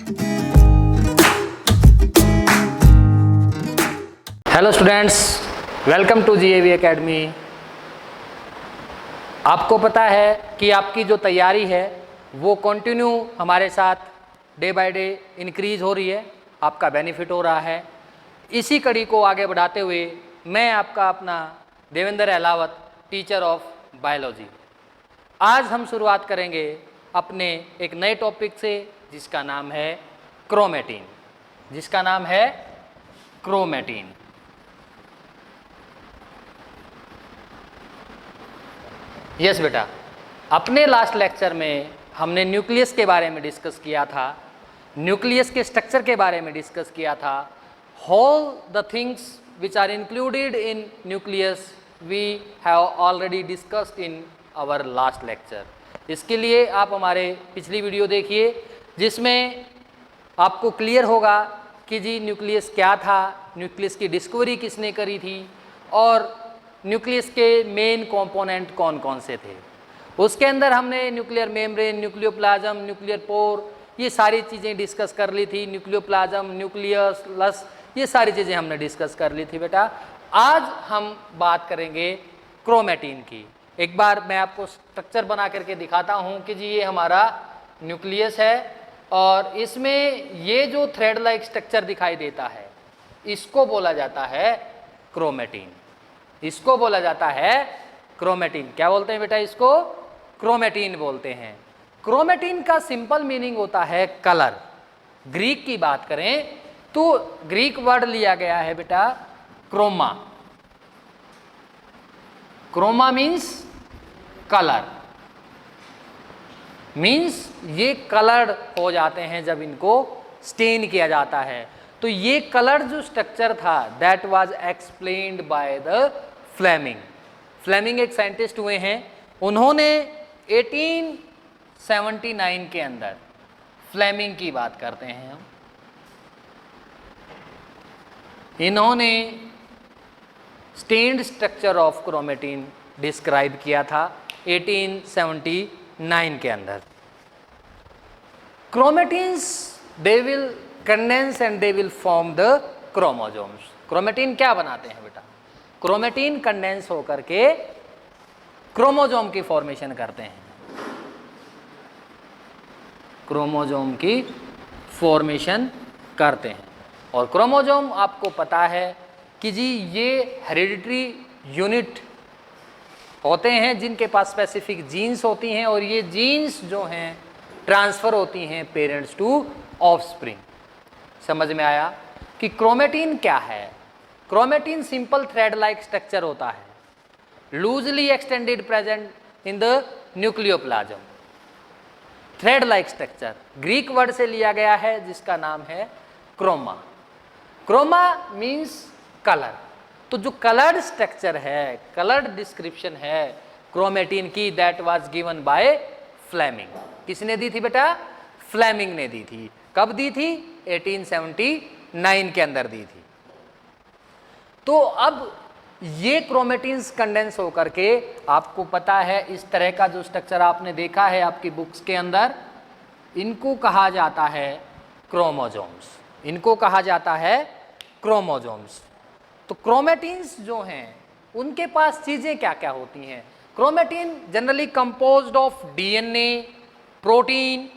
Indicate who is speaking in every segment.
Speaker 1: Hello students, welcome to GAV academy. आपको पता है कि आपकी जो तैयारी है वो कंटिन्यू हमारे साथ डे बाय डे इंक्रीज हो रही है, आपका बेनिफिट हो रहा है। इसी कड़ी को आगे बढ़ाते हुए मैं आपका अपना Devendra Ahlawat, teacher of biology. आज हम शुरुआत करेंगे अपने एक नए टॉपिक से जिसका नाम है क्रोमेटिन। जिसका नाम है क्रोमेटिन। यस बेटा, अपने लास्ट लेक्चर में हमने न्यूक्लियस के बारे में डिस्कस किया था, न्यूक्लियस के स्ट्रक्चर के बारे में डिस्कस किया था। All the things which are included in nucleus we have already discussed in our last lecture. इसके लिए आप हमारे पिछली वीडियो देखिए जिसमें आपको क्लियर होगा कि जी न्यूक्लियस क्या था, न्यूक्लियस की डिस्कवरी किसने करी थी और न्यूक्लियस के मेन कंपोनेंट कौन कौन से थे। उसके अंदर हमने nuclear membrane, nucleoplasm, nuclear pore, ये सारी चीज़ें डिस्कस कर ली थी। न्यूक्लियोप्लाज्म, न्यूक्लियस, ये सारी चीज़ें हमने डिस्कस कर ली थी बेटा। आज हम बात करेंगे क्रोमेटिन की। एक बार मैं आपको स्ट्रक्चर बना करके दिखाता हूँ कि जी ये हमारा न्यूक्लियस है और इसमें ये जो थ्रेड लाइक स्ट्रक्चर दिखाई देता है इसको बोला जाता है क्रोमेटिन। इसको बोला जाता है क्रोमेटिन। क्या बोलते हैं बेटा? इसको क्रोमेटिन बोलते हैं। क्रोमेटिन का सिंपल मीनिंग होता है कलर। ग्रीक की बात करें तो ग्रीक वर्ड लिया गया है बेटा chroma. Chroma means colour, means ये कलर्ड हो जाते हैं जब इनको स्टेन किया जाता है। तो ये कलर जो स्ट्रक्चर था that was explained by the Flemming. Flemming एक साइंटिस्ट हुए हैं, उन्होंने 1879 के अंदर, फ्लेमिंग की बात करते हैं हम, इन्होंने stained structure of chromatin describe किया था 1879 के अंदर। Chromatins they will condense and they will form the chromosomes. Chromatin क्या बनाते हैं बेटा? क्रोमेटिन कंडेंस होकर के क्रोमोसोम की फॉर्मेशन करते हैं। क्रोमोसोम की फॉर्मेशन करते हैं। और क्रोमोसोम आपको पता है कि जी ये हेरिडिटरी यूनिट होते हैं जिनके पास स्पेसिफिक जीन्स होती हैं और ये जीन्स जो हैं ट्रांसफ़र होती हैं पेरेंट्स टू ऑफस्प्रिंग। समझ में आया कि क्रोमेटिन क्या है? Chromatin simple thread like structure होता है, loosely extended present in the nucleoplasm. Thread like structure Greek word से लिया गया है जिसका नाम है क्रोमा। Chroma means colour. तो जो कलर्ड स्ट्रक्चर है, कलर्ड डिस्क्रिप्शन है क्रोमेटिन की, that was given by Flemming. किसने दी थी बेटा? फ्लेमिंग ने दी थी। कब दी थी? 1879 के अंदर दी थी। तो अब ये क्रोमेटिन्स कंडेंस होकर के, आपको पता है इस तरह का जो स्ट्रक्चर आपने देखा है आपकी बुक्स के अंदर, इनको कहा जाता है क्रोमोसोम्स। इनको कहा जाता है क्रोमोसोम्स। तो क्रोमेटिन्स जो हैं उनके पास चीज़ें क्या क्या होती हैं? Chromatin generally composed of DNA, protein.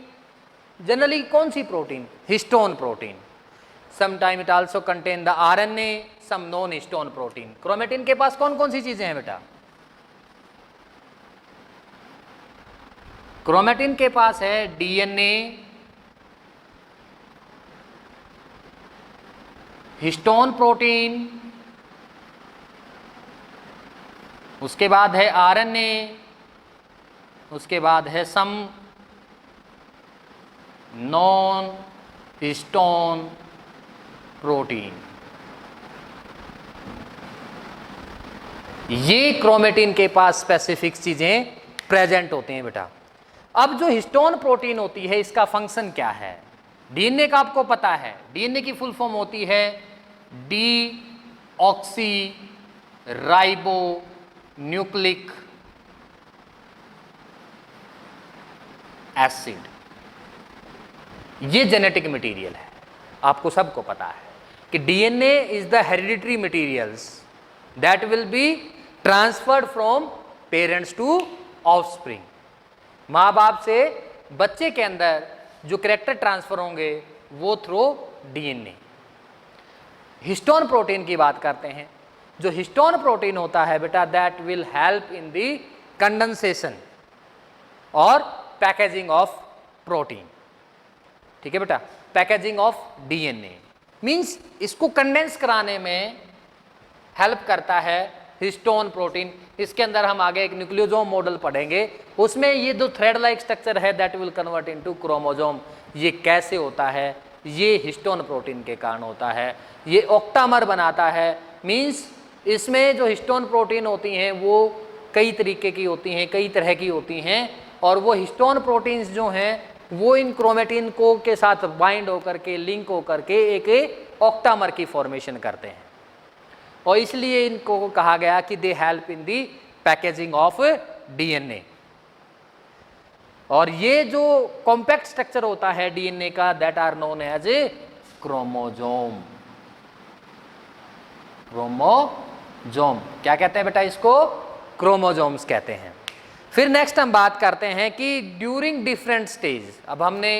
Speaker 1: Generally कौन सी protein? Histone protein. Sometime it also contain the RNA, some non histone protein. Chromatin के पास कौन कौन सी चीजें हैं बेटा? क्रोमेटिन के पास है डीएनए, हिस्टोन प्रोटीन, उसके बाद है आरएनए, उसके बाद है सम नॉन हिस्टोन प्रोटीन। ये क्रोमेटिन के पास स्पेसिफिक चीजें प्रेजेंट होते हैं बेटा। अब जो हिस्टोन प्रोटीन होती है इसका फंक्शन क्या है? डीएनए का आपको पता है, डीएनए की फुल फॉर्म होती है deoxyribonucleic acid. ये जेनेटिक मटेरियल है, आपको सबको पता है कि DNA is the hereditary materials that will be transferred from parents to offspring. माँ बाप से बच्चे के अंदर जो कैरेक्टर ट्रांसफर होंगे वो थ्रू डीएनए। हिस्टोन प्रोटीन की बात करते हैं। जो हिस्टोन प्रोटीन होता है बेटा, that will help in the condensation और पैकेजिंग ऑफ प्रोटीन। ठीक है बेटा, पैकेजिंग ऑफ डीएनए मींस इसको कंडेंस कराने में हेल्प करता है हिस्टोन प्रोटीन। इसके अंदर हम आगे एक न्यूक्लियोसोम मॉडल पढ़ेंगे, उसमें ये जो थ्रेड लाइक स्ट्रक्चर है that will convert into chromosome. ये कैसे होता है? ये हिस्टोन प्रोटीन के कारण होता है। ये ऑक्टामर बनाता है, मींस इसमें जो हिस्टोन प्रोटीन होती हैं वो कई तरीके की होती हैं, कई तरह की होती हैं, और वो हिस्टोन प्रोटीन्स जो हैं वो इन क्रोमेटिन को के साथ बाइंड होकर के, लिंक होकर के एक ऑक्टामर की फॉर्मेशन करते हैं, और इसलिए इनको कहा गया कि they help in the packaging of DNA. और ये जो कॉम्पैक्ट स्ट्रक्चर होता है डीएनए का, that are known as a chromosome. Chromosome क्या कहते हैं बेटा? इसको क्रोमोजोम्स कहते हैं। फिर नेक्स्ट हम बात करते हैं कि ड्यूरिंग डिफरेंट स्टेज। अब हमने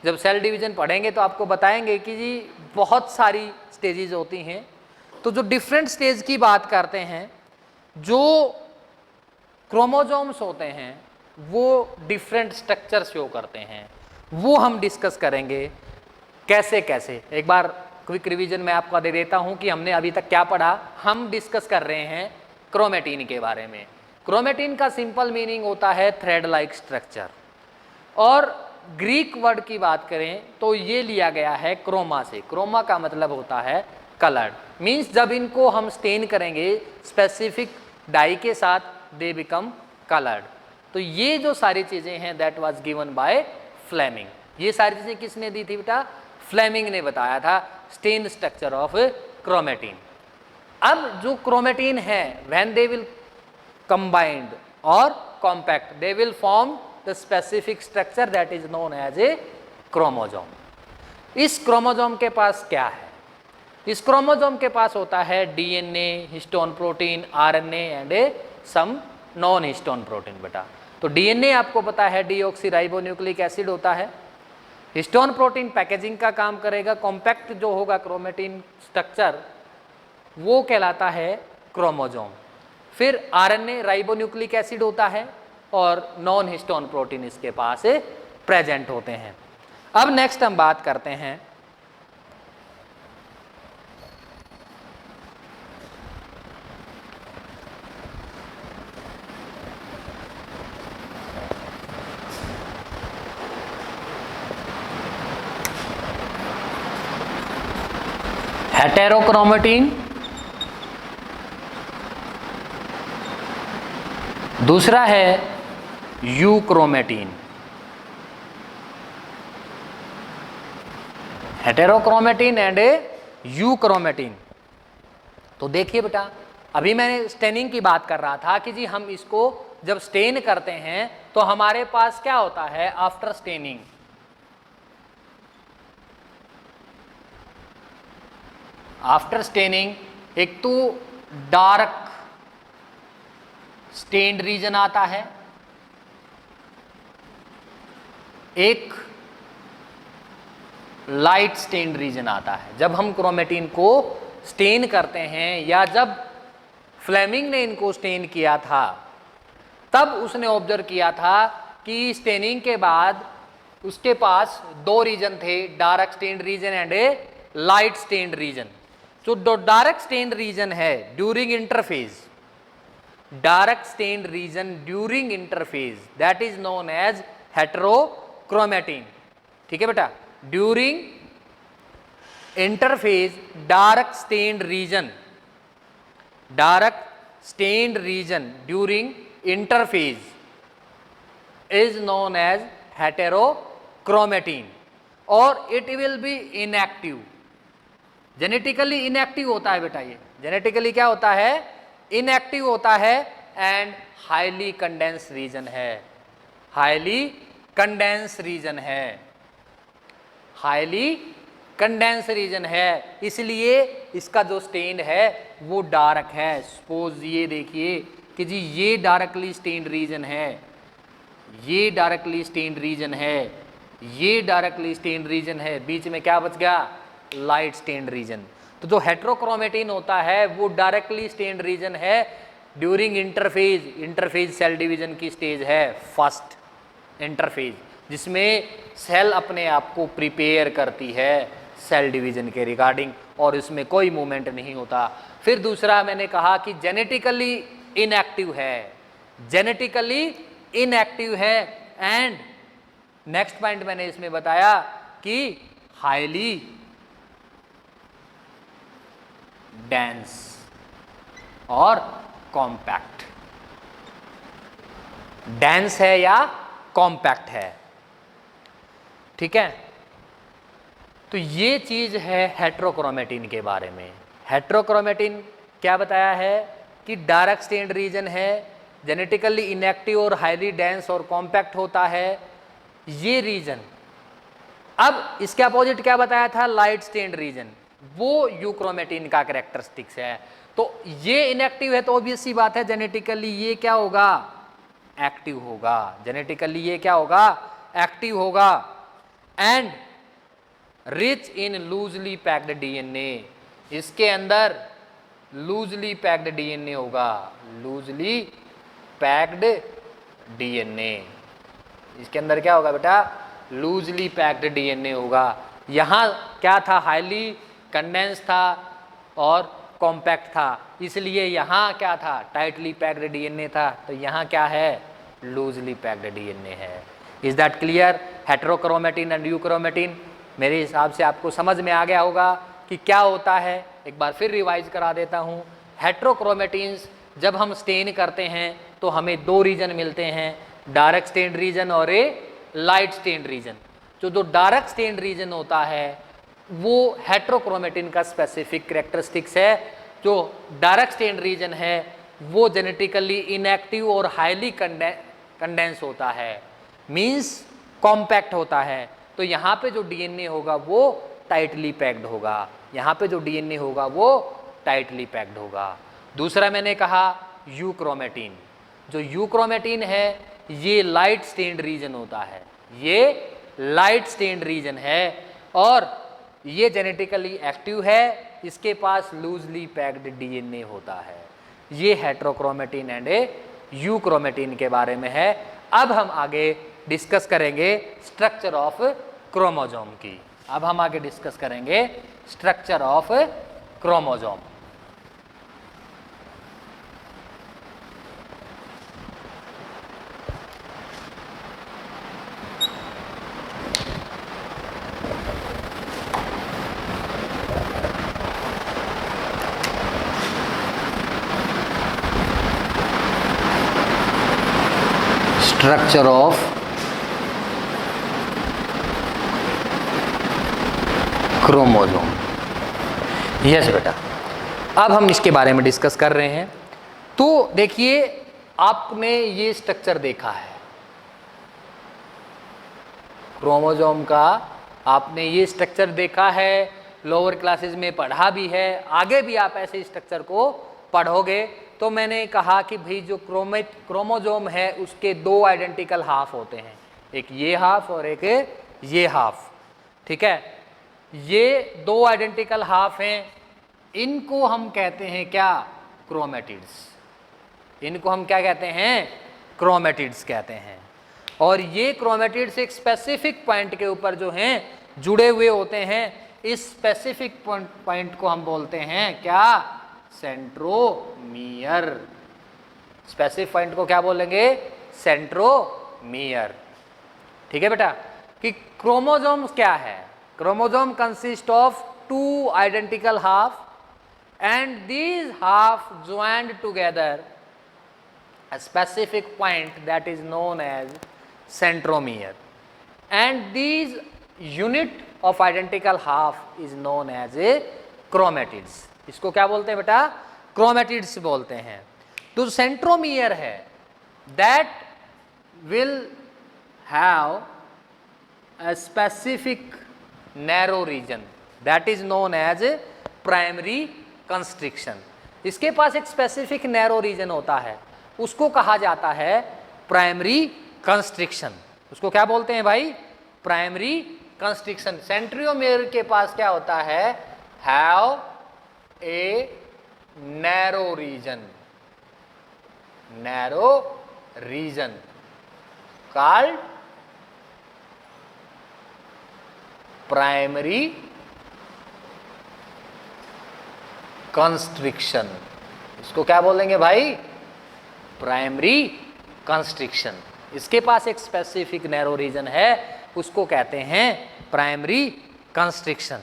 Speaker 1: जब सेल डिवीजन पढ़ेंगे तो आपको बताएंगे कि जी बहुत सारी स्टेजेस होती हैं। तो जो डिफरेंट स्टेज की बात करते हैं, जो क्रोमोजोम्स होते हैं वो डिफरेंट स्ट्रक्चर शो करते हैं, वो हम डिस्कस करेंगे कैसे कैसे। एक बार क्विक रिवीजन में आपको दे देता हूं कि हमने अभी तक क्या पढ़ा। हम डिस्कस कर रहे हैं क्रोमेटिन के बारे में। क्रोमेटिन का सिंपल मीनिंग होता है थ्रेड लाइक स्ट्रक्चर, और ग्रीक वर्ड की बात करें तो ये लिया गया है क्रोमा से। क्रोमा का मतलब होता है कलर्ड, मीन्स जब इनको हम स्टेन करेंगे स्पेसिफिक डाई के साथ, दे बिकम कलर्ड। तो ये जो सारी चीज़ें हैं that was given by Flemming. ये सारी चीज़ें किसने दी थी बेटा? फ्लेमिंग ने बताया था स्टेन स्ट्रक्चर ऑफ क्रोमेटिन। अब जो क्रोमेटिन है व्हेन दे विल कंबाइंड और compact, they will form the specific structure that is known as a chromosome. इस क्रोमोजोम के पास क्या है? इस क्रोमोजोम के पास होता है DNA, histone protein, RNA and some non histone protein बेटा। तो डीएनए आपको पता है डीऑक्सीराइबोन्यूक्लिक एसिड होता है। हिस्टोन प्रोटीन पैकेजिंग का काम करेगा। कॉम्पैक्ट जो होगा क्रोमेटिन स्ट्रक्चर वो कहलाता है क्रोमोजोम। फिर आरएनए राइबोन्यूक्लिक एसिड होता है, और नॉन हिस्टोन प्रोटीन इसके पास प्रेजेंट होते हैं। अब नेक्स्ट हम बात करते हैं हेटेरोक्रोमेटिन, दूसरा है यूक्रोमेटिन। हेटेरोक्रोमेटिन and euchromatin. तो देखिए बेटा, अभी मैंने स्टेनिंग की बात कर रहा था कि जी हम इसको जब स्टेन करते हैं तो हमारे पास क्या होता है आफ्टर स्टेनिंग? आफ्टर स्टेनिंग एक तो डार्क स्टेन्ड रीजन आता है, एक लाइट स्टेन्ड रीजन आता है। जब हम क्रोमेटिन को स्टेन करते हैं या जब फ्लेमिंग ने इनको स्टेन किया था तब उसने ऑब्जर्व किया था कि स्टेनिंग के बाद उसके पास दो रीजन थे, dark stained region and a light stained region. जो डार्क स्टेन्ड रीजन है during interphase, dark stained region during interphase that is known as heterochromatin. ठीक है बेटा, during interphase dark stained region, dark stained region during interphase is known as heterochromatin, और it will be inactive. Genetically inactive होता है बेटा, ये genetically क्या होता है? इनएक्टिव होता है एंड हाईली कंडेंस रीजन है, हाईली कंडेंस रीजन है। हाईली कंडेंस रीजन है, इसलिए इसका जो स्टेन है वो डार्क है। सपोज ये देखिए कि जी ये डार्कली स्टेन्ड रीजन है, ये डार्कली स्टेन्ड रीजन है, ये डार्कली स्टेन्ड रीजन है, बीच में क्या बच गया, लाइट स्टेन्ड रीजन। तो जो हेट्रोक्रोमेटिन होता है वो डायरेक्टली स्टेन्ड रीजन है during interphase. Interphase cell division की स्टेज है, फर्स्ट इंटरफेज, जिसमें सेल अपने आप को प्रिपेयर करती है सेल डिवीजन के रिगार्डिंग, और इसमें कोई मूवमेंट नहीं होता। फिर दूसरा मैंने कहा कि जेनेटिकली इनएक्टिव है, जेनेटिकली इनएक्टिव है। एंड नेक्स्ट पॉइंट मैंने इसमें बताया कि हाईली डेंस और कॉम्पैक्ट, डेंस है या कॉम्पैक्ट है, ठीक है। तो ये चीज है हेट्रोक्रोमेटिन के बारे में। हेट्रोक्रोमेटिन क्या बताया है कि डार्क स्टेन्ड रीजन है, जेनेटिकली इनएक्टिव और हाईली डेंस और कॉम्पैक्ट होता है ये रीजन। अब इसके अपोजिट क्या बताया था, लाइट स्टेन्ड रीजन, वो यूक्रोमेटिन का कैरेक्टरिस्टिक्स है। तो ये इनएक्टिव है तो ऑब्वियस सी बात है जेनेटिकली ये क्या होगा, एक्टिव होगा, जेनेटिकली ये क्या होगा, एक्टिव होगा। And rich in loosely packed DNA, इसके अंदर लूजली पैक्ड डीएनए होगा, लूजली पैक्ड डीएनए, इसके अंदर क्या होगा बेटा, लूजली पैक्ड डीएनए होगा। यहां क्या था, हाईली कंडेंस था और कॉम्पैक्ट था, इसलिए यहां क्या था, टाइटली पैक्ड डीएनए था, तो यहां क्या है, लूजली पैक्ड डीएनए है। Is that clear? Heterochromatin and euchromatin मेरे हिसाब से आपको समझ में आ गया होगा कि क्या होता है। एक बार फिर रिवाइज करा देता हूँ। हेट्रोक्रोमेटिन्स जब हम स्टेन करते हैं तो हमें दो रीजन मिलते हैं, डार्क स्टेन्ड रीजन और ए लाइट स्टेन्ड रीजन। जो डार्क स्टेन्ड रीजन होता है वो हेट्रोक्रोमेटिन का स्पेसिफिक कैरेक्टरिस्टिक्स है। जो डार्क स्टेन्ड रीजन है वो जेनेटिकली इनएक्टिव और हाईली कंडेंस होता है, मींस कॉम्पैक्ट होता है। तो यहाँ पे जो डीएनए होगा वो टाइटली पैक्ड होगा, यहाँ पे जो डीएनए होगा वो टाइटली पैक्ड होगा। दूसरा मैंने कहा यूक्रोमेटिन, जो यूक्रोमेटिन है ये लाइट स्टेन्ड रीजन होता है, ये लाइट स्टेन्ड रीजन है और ये जेनेटिकली एक्टिव है, इसके पास लूजली पैक्ड डीएनए होता है। ये हेट्रोक्रोमेटिन एंड यूक्रोमेटिन के बारे में है। अब हम आगे डिस्कस करेंगे स्ट्रक्चर ऑफ क्रोमोसोम की। अब हम आगे डिस्कस करेंगे structure of chromosome. Structure of chromosome. Yes बेटा, अब हम इसके बारे में डिस्कस कर रहे हैं। तो देखिए आपने ये स्ट्रक्चर देखा है क्रोमोसोम का, आपने ये स्ट्रक्चर देखा है, लोअर क्लासेस में पढ़ा भी है, आगे भी आप ऐसे स्ट्रक्चर को पढ़ोगे। तो मैंने कहा कि भाई जो क्रोमोसोम है उसके दो आइडेंटिकल हाफ होते हैं, एक ये हाफ और एक ये हाफ, ठीक है। ये दो आइडेंटिकल हाफ हैं, इनको हम कहते हैं क्या, क्रोमेटिड्स। इनको हम क्या कहते हैं, क्रोमेटिड्स कहते हैं। और ये क्रोमेटिड्स एक स्पेसिफिक पॉइंट के ऊपर जो हैं जुड़े हुए होते हैं, इस स्पेसिफिक पॉइंट को हम बोलते हैं क्या, सेंट्रोमियर। स्पेसिफिक पॉइंट को क्या बोलेंगे, सेंट्रोमियर, ठीक है बेटा। कि क्रोमोसोम्स क्या है, chromosome consist of two identical half and these half joined together a specific point that is known as centromere, and these unit of identical half is known as a chromatids। इसको क्या बोलते हैं बेटा, chromatids बोलते हैं। तो centromere है that will have a specific narrow region, that is known as primary constriction. इसके पास एक स्पेसिफिक नैरो रीजन होता है, उसको कहा जाता है प्राइमरी कंस्ट्रिक्शन। उसको क्या बोलते हैं भाई? Primary constriction. सेंट्रियोमियर के पास क्या होता है? Have a narrow region, narrow region called primary constriction. इसको क्या बोलेंगे भाई? Primary constriction. इसके पास एक स्पेसिफिक नैरो रीजन है, उसको कहते हैं प्राइमरी कंस्ट्रिक्शन।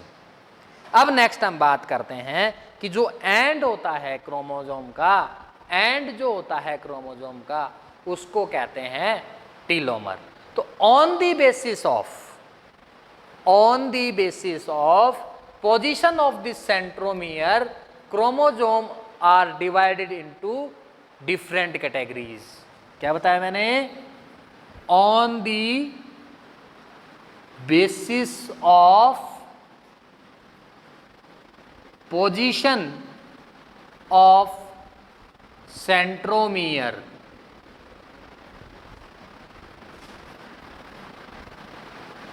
Speaker 1: अब नेक्स्ट हम बात करते हैं कि जो एंड होता है क्रोमोसोम का, एंड जो होता है क्रोमोसोम का, उसको कहते हैं टीलोमर। तो on the basis of position of this centromere, chromosome are divided into different categories. क्या बताया मैंने? On the basis of position of centromere,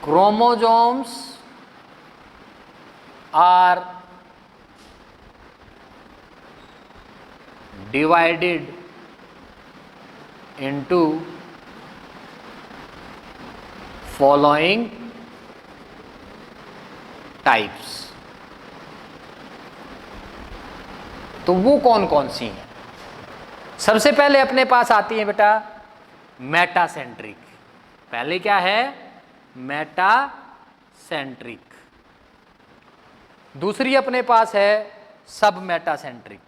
Speaker 1: chromosomes are divided into following types। तो वो कौन कौन सी हैं? सबसे पहले अपने पास आती है बेटा मेटासेंट्रिक। पहले क्या है? मेटासेंट्रिक। दूसरी अपने पास है सब मेटासेंट्रिक,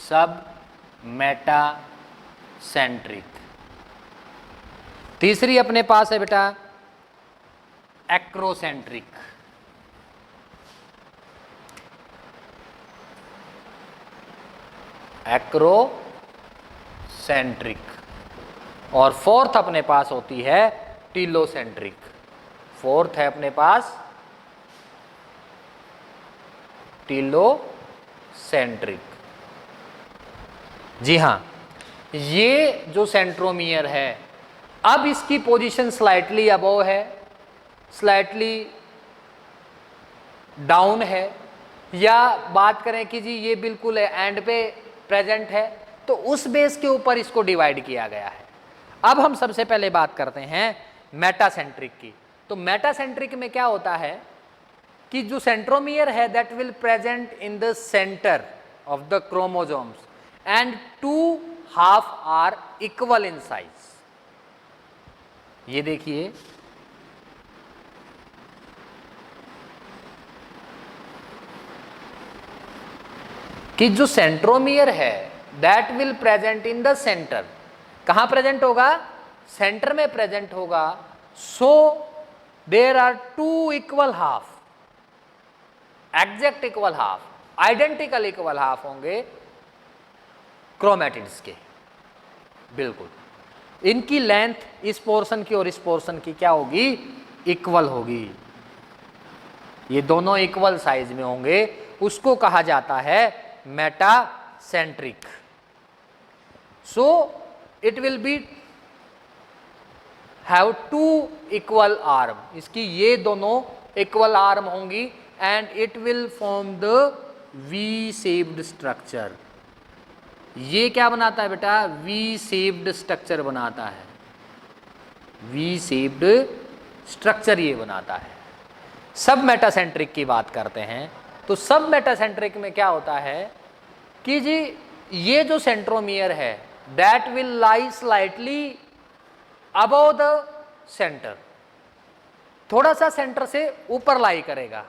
Speaker 1: सब मेटासेंट्रिक। तीसरी अपने पास है बेटा एक्रोसेंट्रिक, एक्रोसेंट्रिक। और फोर्थ अपने पास होती है टीलोसेंट्रिक। फोर्थ है अपने पास टीलोसेंट्रिक। जी हां, ये जो सेंट्रोमियर है, अब इसकी पोजीशन स्लाइटली अबव है, स्लाइटली डाउन है, या बात करें कि जी ये बिल्कुल एंड पे प्रेजेंट है, तो उस बेस के ऊपर इसको डिवाइड किया गया है। अब हम सबसे पहले बात करते हैं मेटासेंट्रिक की। तो मेटासेंट्रिक में क्या होता है कि जो सेंट्रोमियर है that will present in the centre of the chromosomes and two half are equal in size. ये देखिए, कि जो सेंट्रोमियर है that will present in the centre. कहां प्रेजेंट होगा? सेंटर में प्रेजेंट होगा। So there are two equal half, exact equal half, identical equal half होंगे क्रोमैटिड्स के, बिल्कुल। इनकी लेंथ इस पोर्शन की और इस पोर्शन की क्या होगी? इक्वल होगी। ये दोनों इक्वल साइज में होंगे, उसको कहा जाता है metacentric. So it will be have two equal arm, इसकी ये दोनों इक्वल आर्म होंगी and it will form the V shaped structure. ये क्या बनाता है बेटा? वी शेप्ड स्ट्रक्चर बनाता है, वी शेप्ड स्ट्रक्चर ये बनाता है। सब मेटासेंट्रिक की बात करते हैं तो सब मेटासेंट्रिक में क्या होता है कि जी ये जो सेंट्रोमियर है that will lie slightly above the centre, थोड़ा सा सेंटर से ऊपर लाई करेगा।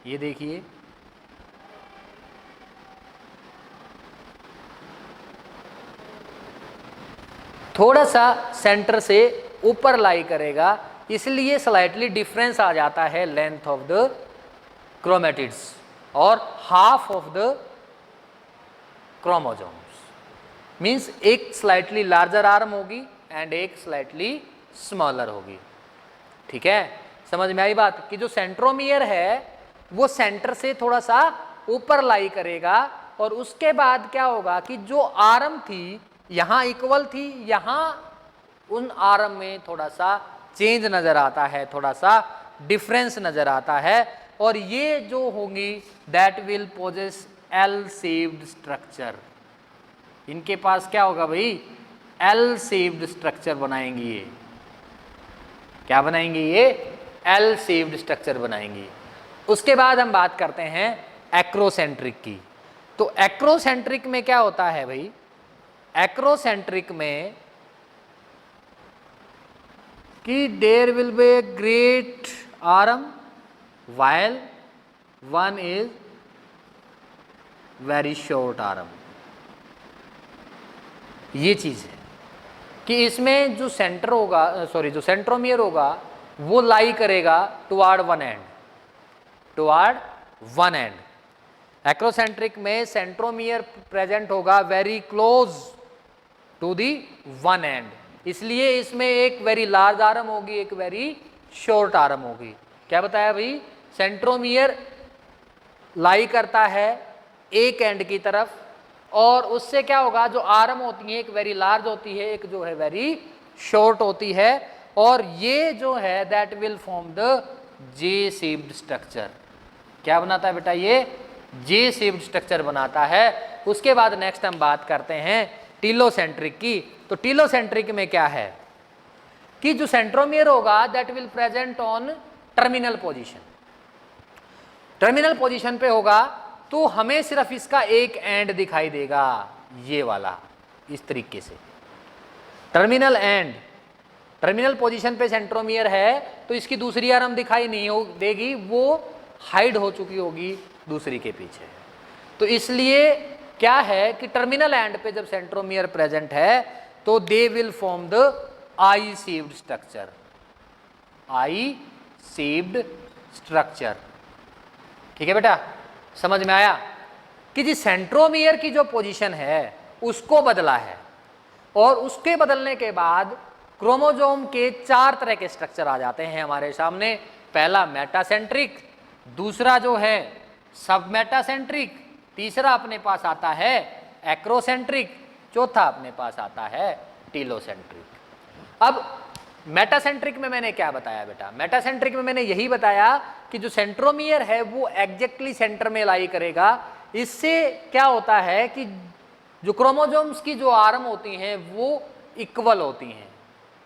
Speaker 1: ये देखिए, थोड़ा सा सेंटर से ऊपर लाई करेगा, इसलिए स्लाइटली डिफरेंस आ जाता है लेंथ ऑफ द क्रोमैटिड्स और half of the chromosomes. Means एक स्लाइटली लार्जर आर्म होगी, एंड एक स्लाइटली स्मॉलर होगी। ठीक है, समझ में आई बात कि जो सेंट्रोमियर है वो सेंटर से थोड़ा सा ऊपर लाई करेगा और उसके बाद क्या होगा कि जो आर्म थी यहां इक्वल थी, यहां उन आर्म में थोड़ा सा चेंज नजर आता है, थोड़ा सा डिफरेंस नजर आता है और ये जो होंगी that will possess L shaped structure. इनके पास क्या होगा भाई, एल शेप्ड स्ट्रक्चर बनाएंगी। ये क्या बनाएंगे, ये एल शेप्ड स्ट्रक्चर बनाएंगी। उसके बाद हम बात करते हैं एक्रोसेंट्रिक की। तो एक्रोसेंट्रिक में क्या होता है भाई, एक्रोसेंट्रिक में कि there will be a great arm while one is very short arm. ये चीज है कि इसमें जो सेंटर होगा, सॉरी जो सेंट्रोमियर होगा वो लाई करेगा toward one end, toward one end. Acrocentric में सेंट्रोमियर प्रेजेंट होगा very close to the one end, इसलिए इसमें एक वेरी लार्ज आर्म होगी, एक वेरी शॉर्ट आर्म होगी। क्या बताया भाई, सेंट्रोमियर लाई करता है एक एंड की तरफ और उससे क्या होगा, जो आर्म होती है एक वेरी लार्ज होती है, एक जो है वेरी शॉर्ट होती है और ये जो है that will form the J shaped structure. क्या बनाता है बेटा, ये जे शेप्ड स्ट्रक्चर बनाता है। उसके बाद नेक्स्ट हम बात करते हैं टीलोसेंट्रिक की। तो टीलोसेंट्रिक में क्या है कि जो सेंट्रोमियर होगा that will present on terminal position. Terminal position पे होगा तो हमें सिर्फ इसका एक एंड दिखाई देगा, ये वाला, इस तरीके से टर्मिनल एंड। टर्मिनल पोजीशन पे सेंट्रोमियर है तो इसकी दूसरी आर्म दिखाई नहीं हो देगी, वो हाइड हो चुकी होगी दूसरी के पीछे। तो इसलिए क्या है कि टर्मिनल एंड पे जब सेंट्रोमियर प्रेजेंट है तो दे will form the I shaped structure, I shaped structure. ठीक है बेटा, समझ में आया कि जी सेंट्रोमियर की जो पोजीशन है उसको बदला है और उसके बदलने के बाद क्रोमोसोम के 4 तरह के स्ट्रक्चर आ जाते हैं हमारे सामने। पहला मेटासेंट्रिक, दूसरा जो है सब मेटासेंट्रिक, तीसरा अपने पास आता है एक्रोसेंट्रिक, चौथा अपने पास आता है टीलोसेंट्रिक। अब मेटासेंट्रिक में मैंने क्या बताया बेटा, मेटासेंट्रिक में मैंने यही बताया कि जो सेंट्रोमियर है वो एग्जैक्टली सेंटर में लाई करेगा। इससे क्या होता है कि जो क्रोमोसोम्स की जो आर्म होती हैं वो इक्वल होती हैं,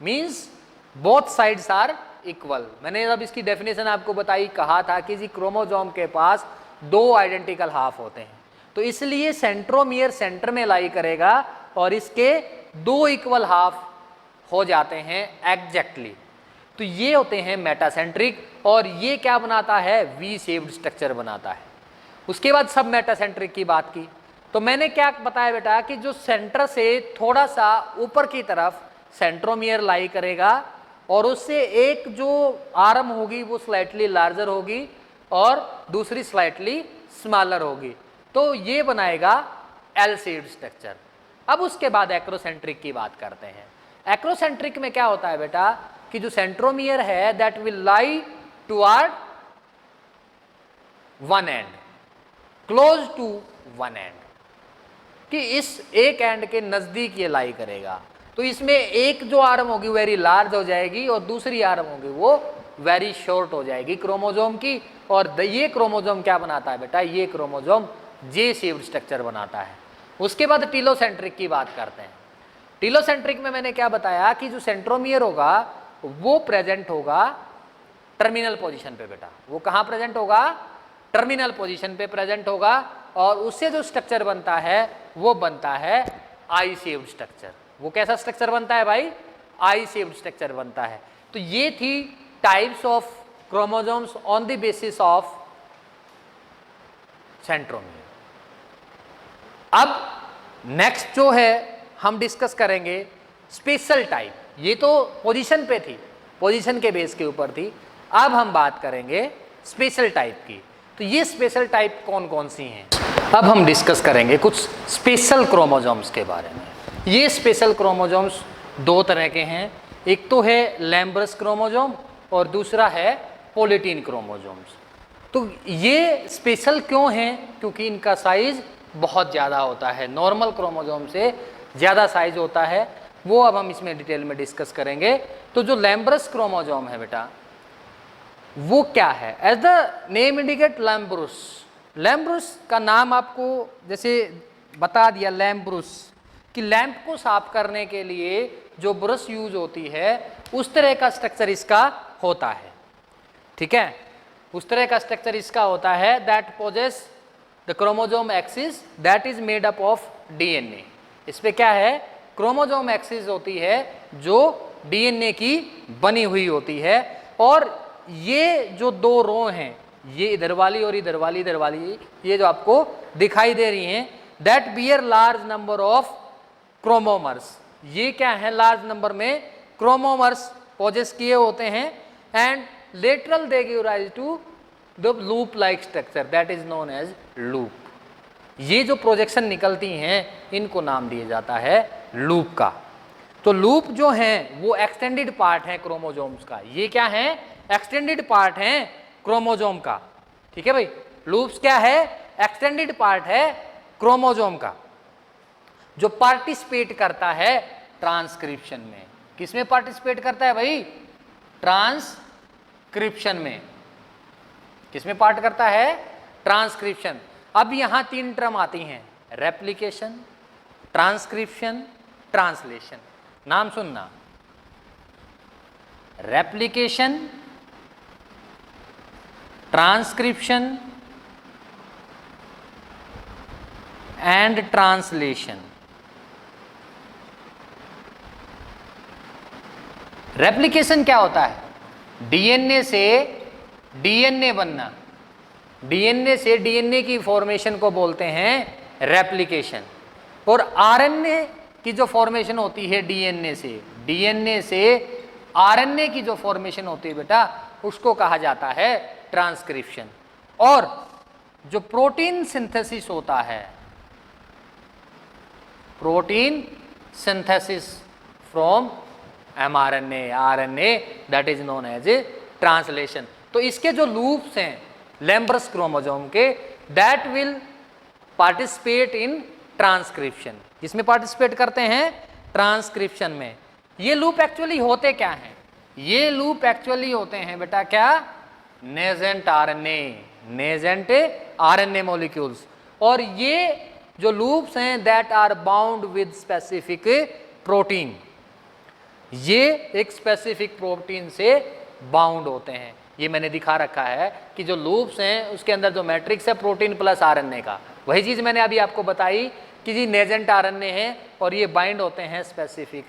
Speaker 1: means both sides are equal. मैंने जब इसकी डेफिनेशन आपको बताई, कहा था कि जी क्रोमोसोम के पास 2 आइडेंटिकल हाफ होते हैं, तो इसलिए सेंट्रोमियर सेंटर में लाई करेगा और इसके 2 इक्वल हाफ हो जाते हैं एग्जैक्टली। तो ये होते हैं मेटासेंट्रिक और ये क्या बनाता है, वी शेप्ड स्ट्रक्चर बनाता है। उसके बाद सब मेटासेंट्रिक की बात की तो मैंने क्या बताया बेटा कि जो सेंटर से थोड़ा सा ऊपर की तरफ सेंट्रोमियर लाई करेगा और उससे एक जो आर्म होगी वो स्लाइटली लार्जर होगी और दूसरी स्लाइटली स्मॉलर होगी, तो ये बनाएगा एल शेप्ड स्ट्रक्चर। अब उसके बाद एक्रोसेंट्रिक की बात करते हैं। एक्रोसेंट्रिक में क्या होता है बेटा कि जो सेंट्रोमियर है that will lie toward one end, close to one end, कि इस एक एंड के नजदीक ये लाई करेगा। तो इसमें एक जो आर्म होगी वेरी लार्ज हो जाएगी और दूसरी आर्म होगी वो वेरी शॉर्ट हो जाएगी क्रोमोसोम की। और ये क्रोमोसोम क्या बनाता है बेटा, ये क्रोमोसोम जे शेप्ड स्ट्रक्चर बनाता है। उसके बाद टीलोसेंट्रिक की बात करते हैं। टीलोसेंट्रिक में मैंने क्या बताया कि जो सेंट्रोमियर होगा वो प्रेजेंट होगा टर्मिनल पोजीशन पे बेटा। वो कहाँ प्रेजेंट होगा, टर्मिनल पोजीशन पे प्रेजेंट होगा और उससे जो स्ट्रक्चर बनता है वो बनता है आई शेप्ड स्ट्रक्चर। वो कैसा स्ट्रक्चर बनता है भाई, आई शेप्ड स्ट्रक्चर बनता है। तो ये थी types of chromosomes on the basis of centromere. अब नेक्स्ट जो है हम डिस्कस करेंगे स्पेशल टाइप। ये तो पोजीशन पे थी, पोजीशन के बेस के ऊपर थी। अब हम बात करेंगे स्पेशल टाइप की। तो ये स्पेशल टाइप कौन कौन सी हैं, अब हम डिस्कस करेंगे कुछ स्पेशल क्रोमोसोम्स के बारे में। ये स्पेशल क्रोमोसोम्स दो तरह के हैं, एक तो है लैम्ब्रस क्रोमोजोम और दूसरा है पोलिटीन क्रोमोजोम्स। तो ये स्पेशल क्यों हैं? क्योंकि इनका साइज बहुत ज़्यादा होता है, नॉर्मल क्रोमोजोम से ज़्यादा साइज होता है, वो अब हम इसमें डिटेल में डिस्कस करेंगे। तो जो लैम्ब्रस क्रोमोजोम है बेटा, वो क्या है? एज द नेम इंडिकेट लैम्ब्रुस, लैम्ब्रुस का नाम आपको जैसे बता दिया लैम्ब्रुस, कि लैंप को साफ करने के लिए जो ब्रश यूज होती है उस तरह का स्ट्रक्चर इसका होता है, ठीक है, उस तरह का स्ट्रक्चर इसका होता है। That possess the chromosome axis that is made up of DNA. इस पे क्या है? क्रोमोजोम एक्सिस होती है जो डीएनए की बनी हुई होती है। और ये जो दो रो हैं, ये इधर वाली और इधर वाली, इधर वाली, ये जो आपको दिखाई दे रही हैं, that bear large number of chromomeres. ये क्या है? लार्ज नंबर में क्रोमोमर्स पोजेस किए होते हैं। And lateral they give rise to the loop like structure that is known as loop. ये जो प्रोजेक्शन निकलती हैं इनको नाम दिया जाता है लूप का। तो लूप जो है वो एक्सटेंडेड पार्ट है क्रोमोजोम्स का। ये क्या है? एक्सटेंडेड पार्ट है क्रोमोजोम का, ठीक है भाई। लूप्स क्या है? एक्सटेंडेड पार्ट है क्रोमोजोम का, जो पार्टिसिपेट करता है ट्रांसक्रिप्शन में। किसमें पार्टिसिपेट करता है भाई? ट्रांसक्रिप्शन में। किसमें पार्ट करता है? ट्रांसक्रिप्शन। अब यहां तीन टर्म आती हैं, रेप्लिकेशन, ट्रांसक्रिप्शन, ट्रांसलेशन। नाम सुनना, replication, transcription and translation. Replication क्या होता है? डीएनए से डीएनए बनना, डीएनए से डीएनए की फॉर्मेशन को बोलते हैं रेप्लिकेशन। और आरएनए की जो फॉर्मेशन होती है डीएनए से आरएनए की जो फॉर्मेशन होती है बेटा, उसको कहा जाता है ट्रांसक्रिप्शन। और जो प्रोटीन सिंथेसिस होता है, protein synthesis from mRNA, RNA, that is known as a translation. तो इसके जो लूप्स हैं लैम्ब्रस क्रोमोजोम के, that will participate in transcription. किसमें पार्टिसिपेट करते हैं? ट्रांसक्रिप्शन में। ये लूप एक्चुअली होते क्या हैं? ये लूप एक्चुअली होते हैं बेटा क्या? Nascent RNA, nascent RNA molecules. और ये जो लूप्स हैं that are bound with specific protein, ये एक स्पेसिफिक प्रोटीन से बाउंड होते हैं। ये मैंने दिखा रखा है कि जो लूप्स हैं उसके अंदर जो मैट्रिक्स है प्रोटीन प्लस आरएनए का, वही चीज़ मैंने अभी आपको बताई कि जी नेजेंट आरएनए है और ये बाइंड होते हैं स्पेसिफिक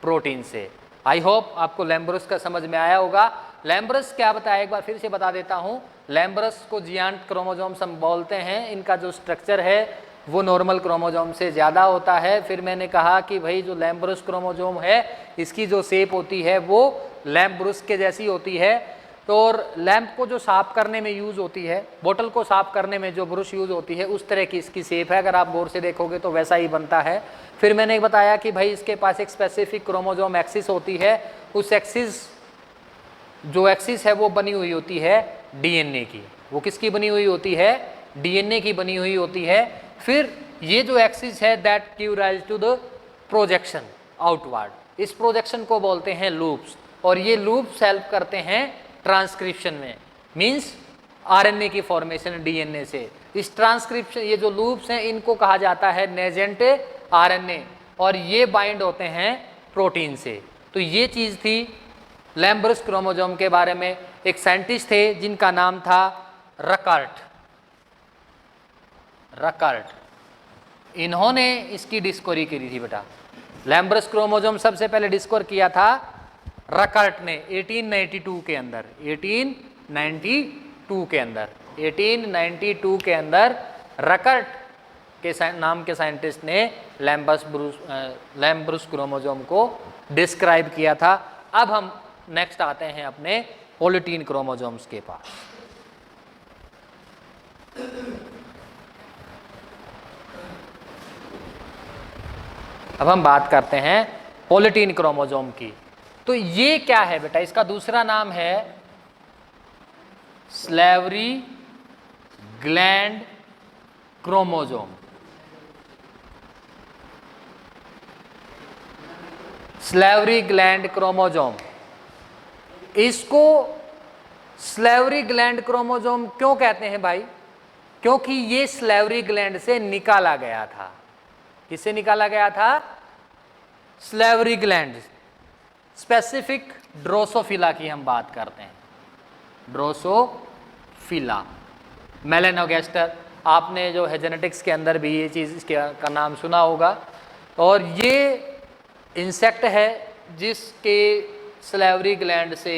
Speaker 1: प्रोटीन से। आई होप आपको लैम्ब्रस का समझ में आया होगा। लैम्ब्रस क्या बताया एक बार फिर से बता देता हूँ। लैम्ब्रस को जियांट क्रोमोजोम्स हम बोलते हैं। इनका जो स्ट्रक्चर है वो नॉर्मल क्रोमोजोम से ज़्यादा होता है। फिर मैंने कहा कि भाई जो लैम्ब्रस क्रोमोजोम है इसकी जो शेप होती है वो लैम्ब्रस के जैसी होती है। तो और लैंप को जो साफ करने में यूज़ होती है, बोतल को साफ करने में जो ब्रश यूज़ होती है, उस तरह की इसकी शेप है। अगर आप गौर से देखोगे तो वैसा ही बनता है। फिर मैंने बताया कि भाई इसके पास एक स्पेसिफिक क्रोमोजोम एक्सिस होती है। उस एक्सिस जो एक्सिस है वो बनी हुई होती है डीएनए की। वो किसकी बनी हुई होती है? डीएनए की बनी हुई होती है। फिर ये जो एक्सिस है that give rise to the projection outward. इस प्रोजेक्शन को बोलते हैं लूप्स। और ये लूप्स हेल्प करते हैं ट्रांसक्रिप्शन में, मीन्स आरएनए की फॉर्मेशन डीएनए से। इस ट्रांसक्रिप्शन, ये जो लूप्स हैं इनको कहा जाता है नेजेंट आरएनए, और ये बाइंड होते हैं प्रोटीन से। तो ये चीज़ थी लैम्ब्रस क्रोमोजोम के बारे में। एक साइंटिस्ट थे जिनका नाम था रकर्ट। इन्होंने इसकी डिस्कवरी की थी बेटा। लैम्ब्रस क्रोमोजोम सबसे पहले डिस्कवर किया था रकर्ट ने 1892 के अंदर। 1892 के अंदर रकर्ट के नाम के साइंटिस्ट ने लैम्ब्रस क्रोमोजोम को डिस्क्राइब किया था। अब हम नेक्स्ट आते हैं अपने पोलिटीन क्रोमोजोम्स के पास। अब हम बात करते हैं पॉलीटीन क्रोमोसोम की। तो ये क्या है बेटा, इसका दूसरा नाम है salivary gland chromosome. Salivary gland chromosome, इसको स्लेवरी ग्लैंड क्रोमोसोम क्यों कहते हैं भाई? क्योंकि ये स्लेवरी ग्लैंड से निकाला गया था। किससे निकाला गया था? Salivary gland. स्पेसिफिक ड्रोसोफिला की हम बात करते हैं, ड्रोसोफिला। मेलेनोगेस्टर, आपने जो है जेनेटिक्स के अंदर भी ये चीज़ इसके का नाम सुना होगा। और ये इंसेक्ट है जिसके स्लेवरी ग्लैंड से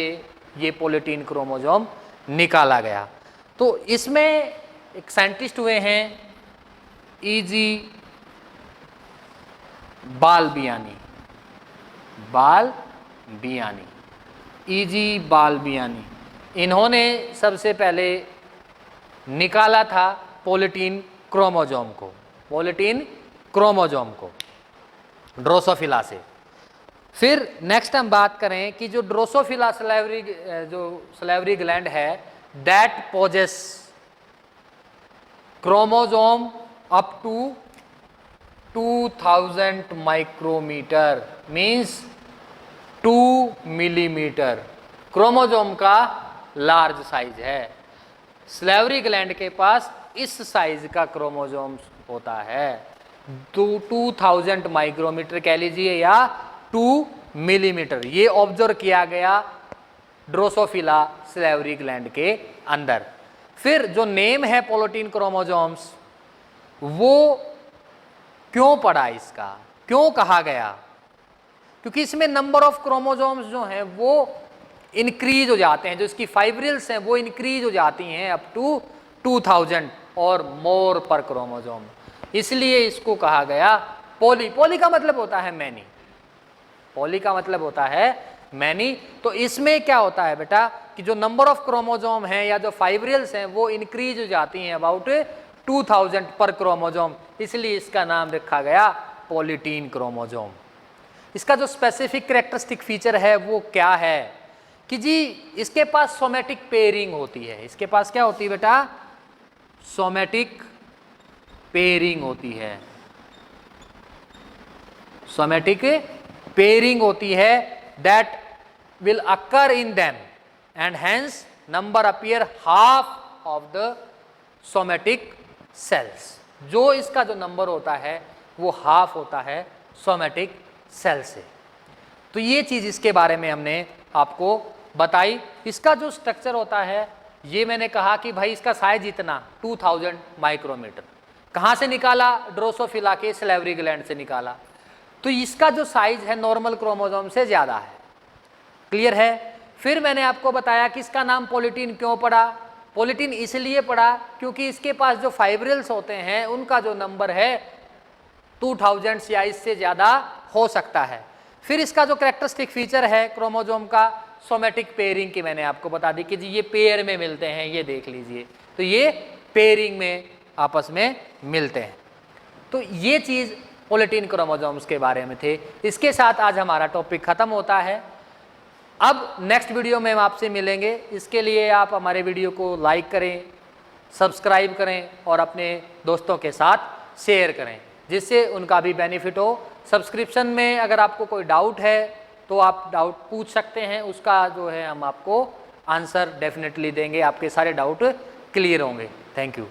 Speaker 1: ये पॉलीटीन क्रोमोसोम निकाला गया। तो इसमें एक साइंटिस्ट हुए हैं E.G. बालबियानी, E.G. बालबियानी। इन्होंने सबसे पहले निकाला था पॉलीटीन क्रोमोसोम को ड्रोसोफिला से। फिर नेक्स्ट हम बात करें कि जो ड्रोसोफिला स्लेवरी ग्लैंड है, that possess chromosome up to 2000 micrometre, means 2 millimetre chromosome का लार्ज साइज है। स्लेवरी ग्लैंड के पास इस साइज का क्रोमोसोम होता है, 2000 माइक्रोमीटर कह लीजिए या 2 मिलीमीटर। ये ऑब्जर्व किया गया ड्रोसोफिला स्लेवरी ग्लैंड के अंदर। फिर जो नेम है पॉलीटीन क्रोमोसोम्स, वो क्यों पड़ा, इसका क्यों कहा गया? क्योंकि इसमें नंबर ऑफ क्रोमोसोम्स जो हैं वो इंक्रीज हो जाते हैं, जो इसकी फाइब्रिल्स हैं वो इंक्रीज हो जाती हैं अप टू 2000 और मोर पर क्रोमोसोम। इसलिए इसको कहा गया पॉली। पॉली का मतलब होता है मैनी, पॉली का मतलब होता है मैनी। तो इसमें क्या होता है बेटा कि जो नंबर ऑफ क्रोमोसोम हैं या जो फाइब्रिल्स हैं वो इंक्रीज हो जाती हैं अबाउट 2000 पर क्रोमोसोम, इसलिए इसका नाम रखा गया पॉलीटीन क्रोमोसोम। इसका जो स्पेसिफिक कैरेक्टरिस्टिक फीचर है वो क्या है कि जी इसके पास सोमेटिक पेयरिंग होती है। इसके पास क्या होती है बेटा? सोमेटिक पेयरिंग होती है, सोमेटिक पेयरिंग होती है, that will occur in them and hence number appear half of the somatic cells. जो इसका जो नंबर होता है वो हाफ होता है सोमेटिक सेल से। तो ये चीज़ इसके बारे में हमने आपको बताई। इसका जो स्ट्रक्चर होता है, ये मैंने कहा कि भाई इसका साइज इतना 2000 माइक्रोमीटर। कहाँ से निकाला? ड्रोसोफिला के स्लेवरी ग्लैंड से निकाला। तो इसका जो साइज है नॉर्मल क्रोमोसोम से ज़्यादा है। क्लियर है? फिर मैंने आपको बताया कि इसका नाम पॉलीटीन क्यों पड़ा। पॉलीटीन इसलिए पड़ा क्योंकि इसके पास जो फाइब्रिल्स होते हैं उनका जो नंबर है 2000 या इससे ज़्यादा हो सकता है। फिर इसका जो कैरेक्टरिस्टिक फीचर है क्रोमोसोम का, सोमेटिक पेयरिंग की मैंने आपको बता दी कि जी ये पेयर में मिलते हैं, ये देख लीजिए। तो ये पेयरिंग में आपस में मिलते हैं। तो ये चीज़ पॉलीटीन क्रोमोसोम्स के बारे में थे। इसके साथ आज हमारा टॉपिक ख़त्म होता है। अब नेक्स्ट वीडियो में हम आपसे मिलेंगे। इसके लिए आप हमारे वीडियो को लाइक करें, सब्सक्राइब करें और अपने दोस्तों के साथ शेयर करें, जिससे उनका भी बेनिफिट हो। सब्सक्रिप्शन में अगर आपको कोई डाउट है तो आप डाउट पूछ सकते हैं, उसका जो है हम आपको आंसर डेफिनेटली देंगे, आपके सारे डाउट क्लियर होंगे। Thank you.